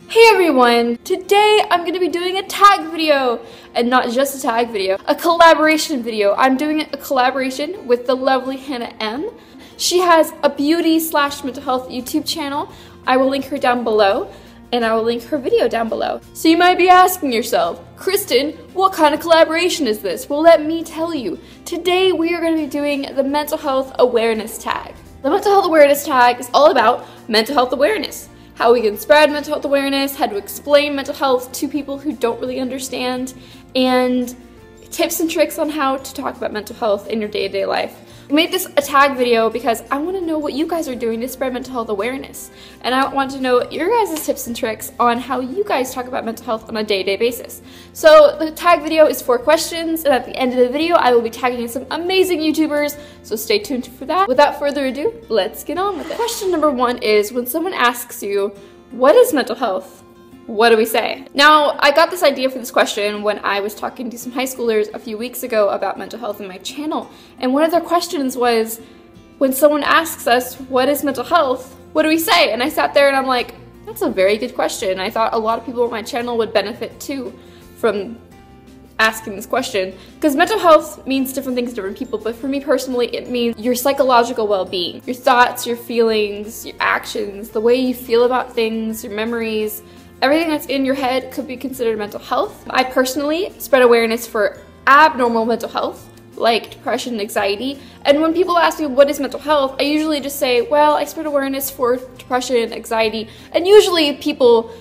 Hey everyone! Today I'm going to be doing a tag video, and not just a tag video, a collaboration video. I'm doing a collaboration with the lovely Hannah M. She has a beauty/mental health YouTube channel. I will link her down below, and I will link her video down below. So you might be asking yourself, Kristen, what kind of collaboration is this? Well, let me tell you. Today we are going to be doing the mental health awareness tag. The mental health awareness tag is all about mental health awareness. How we can spread mental health awareness, how to explain mental health to people who don't really understand, and tips and tricks on how to talk about mental health in your day-to-day life. I made this a tag video because I want to know what you guys are doing to spread mental health awareness. And I want to know your guys' tips and tricks on how you guys talk about mental health on a day-to-day basis. So the tag video is 4 questions, and at the end of the video I will be tagging some amazing YouTubers, so stay tuned for that. Without further ado, let's get on with it. Question number 1 is, when someone asks you, what is mental health? What do we say? Now, I got this idea for this question when I was talking to some high schoolers a few weeks ago about mental health in my channel. And one of their questions was, when someone asks us, what is mental health? What do we say? And I sat there and I'm like, that's a very good question. I thought a lot of people on my channel would benefit too from asking this question. Because mental health means different things to different people, but for me personally, it means your psychological well-being. Your thoughts, your feelings, your actions, the way you feel about things, your memories. Everything that's in your head could be considered mental health. I personally spread awareness for abnormal mental health, like depression and anxiety. And when people ask me what is mental health, I usually just say, well, I spread awareness for depression and anxiety. And usually people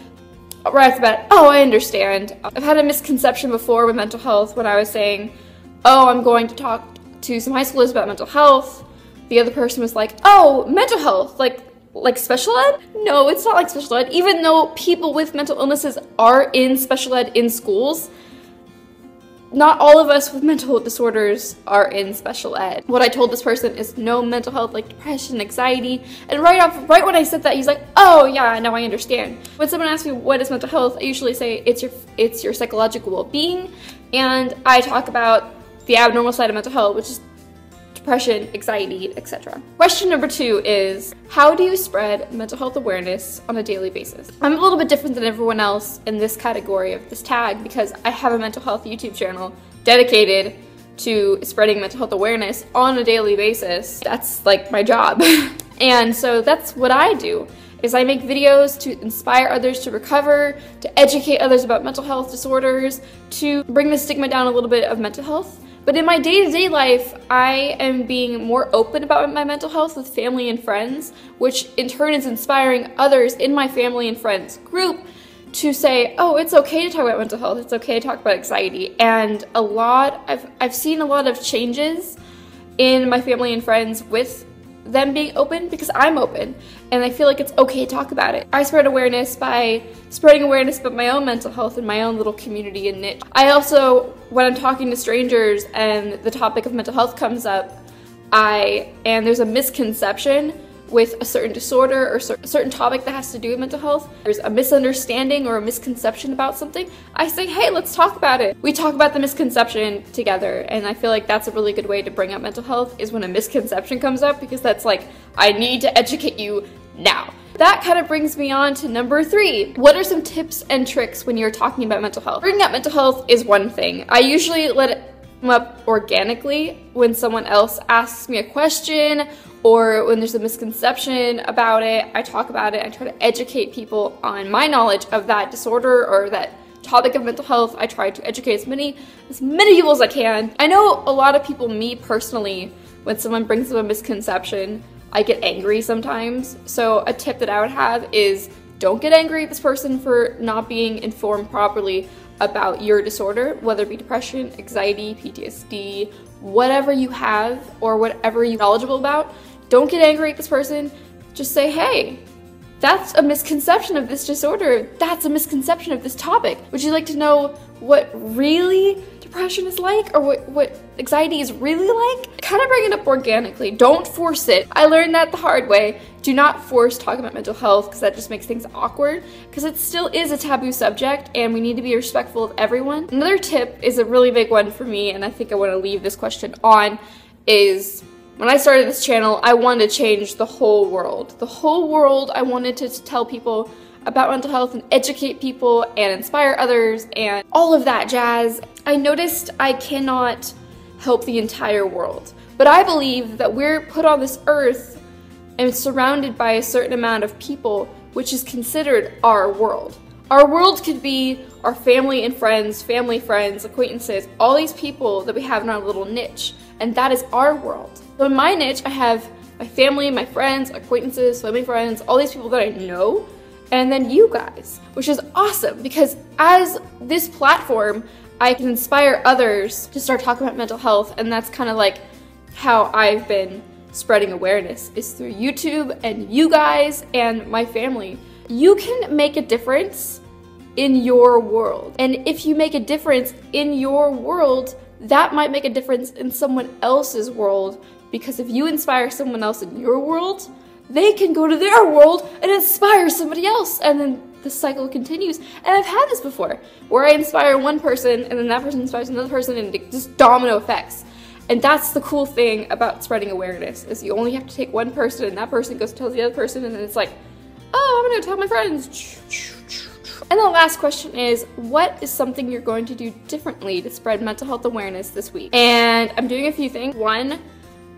right off the bat, oh, I understand. I've had a misconception before with mental health when I was saying, oh, I'm going to talk to some high schoolers about mental health. The other person was like, oh, mental health, like special ed? No, it's not like special ed. Even though people with mental illnesses are in special ed in schools, not all of us with mental disorders are in special ed. What I told this person is no mental health like depression, anxiety, and right when I said that, he's like, oh yeah, now I understand. When someone asks me what is mental health, I usually say it's your psychological well-being, and I talk about the abnormal side of mental health, which is depression, anxiety, etc. Question number 2 is, how do you spread mental health awareness on a daily basis? I'm a little bit different than everyone else in this category of this tag because I have a mental health YouTube channel dedicated to spreading mental health awareness on a daily basis. That's like my job. And so that's what I do, is I make videos to inspire others to recover, to educate others about mental health disorders, to bring the stigma down a little bit of mental health. But in my day-to-day life, I am being more open about my mental health with family and friends, which in turn is inspiring others in my family and friends group to say, oh, it's okay to talk about mental health, it's okay to talk about anxiety. And I've seen a lot of changes in my family and friends with them being open because I'm open and I feel like it's okay to talk about it. I spread awareness by spreading awareness about my own mental health in my own little community and niche. I also, when I'm talking to strangers and the topic of mental health comes up, and there's a misconception with a certain disorder or a certain topic that has to do with mental health, there's a misunderstanding or a misconception about something, I say, hey, let's talk about it. We talk about the misconception together, and I feel like that's a really good way to bring up mental health, is when a misconception comes up, because that's like, I need to educate you now. That kind of brings me on to number 3. What are some tips and tricks when you're talking about mental health? Bringing up mental health is one thing. I usually let it come up organically when someone else asks me a question or when there's a misconception about it. I talk about it. I try to educate people on my knowledge of that disorder or that topic of mental health. I try to educate as many people as I can. I know a lot of people, me personally, when someone brings up a misconception, I get angry sometimes. So a tip that I would have is, don't get angry at this person for not being informed properly about your disorder, whether it be depression, anxiety, PTSD, whatever you have or whatever you're knowledgeable about. Don't get angry at this person. Just say, hey, that's a misconception of this disorder. That's a misconception of this topic. Would you like to know what really depression is like, or what anxiety is really like? Kind of bring it up organically. Don't force it. I learned that the hard way. Do not force talking about mental health, because that just makes things awkward, because it still is a taboo subject and we need to be respectful of everyone. Another tip is a really big one for me, and I think I want to leave this question on, is when I started this channel, I wanted to change the whole world. The whole world, I wanted to tell people about mental health and educate people and inspire others and all of that jazz. I noticed I cannot help the entire world, but I believe that we're put on this earth and surrounded by a certain amount of people, which is considered our world. Our world could be our family and friends, family, friends, acquaintances, all these people that we have in our little niche, and that is our world. So in my niche, I have my family, my friends, acquaintances, family, friends, all these people that I know, and then you guys, which is awesome because as this platform, I can inspire others to start talking about mental health, and that's kind of like how I've been spreading awareness, is through YouTube and you guys and my family. You can make a difference in your world, and if you make a difference in your world, that might make a difference in someone else's world, because if you inspire someone else in your world, they can go to their world and inspire somebody else, and then the cycle continues. And I've had this before, where I inspire one person, and then that person inspires another person, and it just domino effects. And that's the cool thing about spreading awareness, is you only have to take one person, and that person goes to tell the other person, and then it's like, oh, I'm gonna tell my friends. And the last question is, what is something you're going to do differently to spread mental health awareness this week? And I'm doing a few things. One,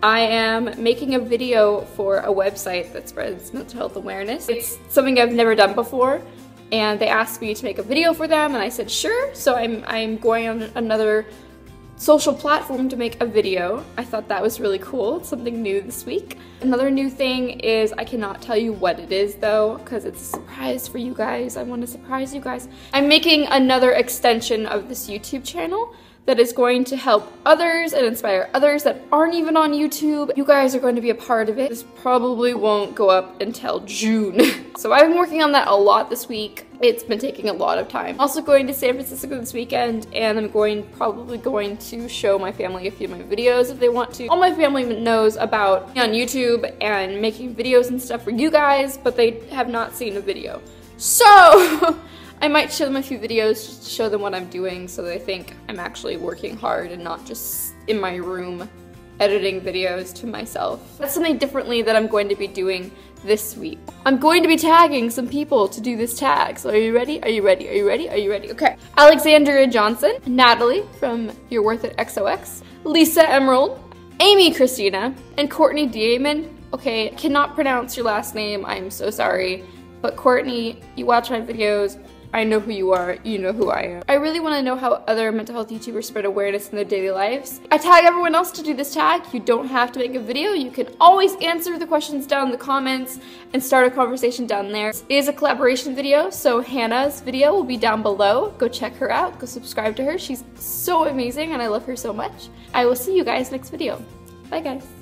I am making a video for a website that spreads mental health awareness. It's something I've never done before, and they asked me to make a video for them, and I said sure. So I'm going on another social platform to make a video. I thought that was really cool. It's something new this week. Another new thing is, I cannot tell you what it is though, because it's a surprise for you guys. I want to surprise you guys. I'm making another extension of this YouTube channel that is going to help others and inspire others that aren't even on YouTube. You guys are going to be a part of it. This probably won't go up until June. So I've been working on that a lot this week. It's been taking a lot of time. Also going to San Francisco this weekend, and I'm probably going to show my family a few of my videos if they want to. All my family knows about me on YouTube and making videos and stuff for you guys, but they have not seen a video. So I might show them a few videos just to show them what I'm doing, so they think I'm actually working hard and not just in my room editing videos to myself. That's something differently that I'm going to be doing this week. I'm going to be tagging some people to do this tag. So are you ready? Are you ready? Are you ready? Are you ready? Okay. Alexandria Johnson, Natalie from You're Worth It XOX, Lisa Emerald, Amy Christina, and Courtney Diamond. Okay, I cannot pronounce your last name. I'm so sorry. But Courtney, you watch my videos. I know who you are, you know who I am. I really want to know how other mental health YouTubers spread awareness in their daily lives. I tag everyone else to do this tag. You don't have to make a video. You can always answer the questions down in the comments and start a conversation down there. This is a collaboration video, so Hannah's video will be down below. Go check her out, go subscribe to her. She's so amazing and I love her so much. I will see you guys next video. Bye guys.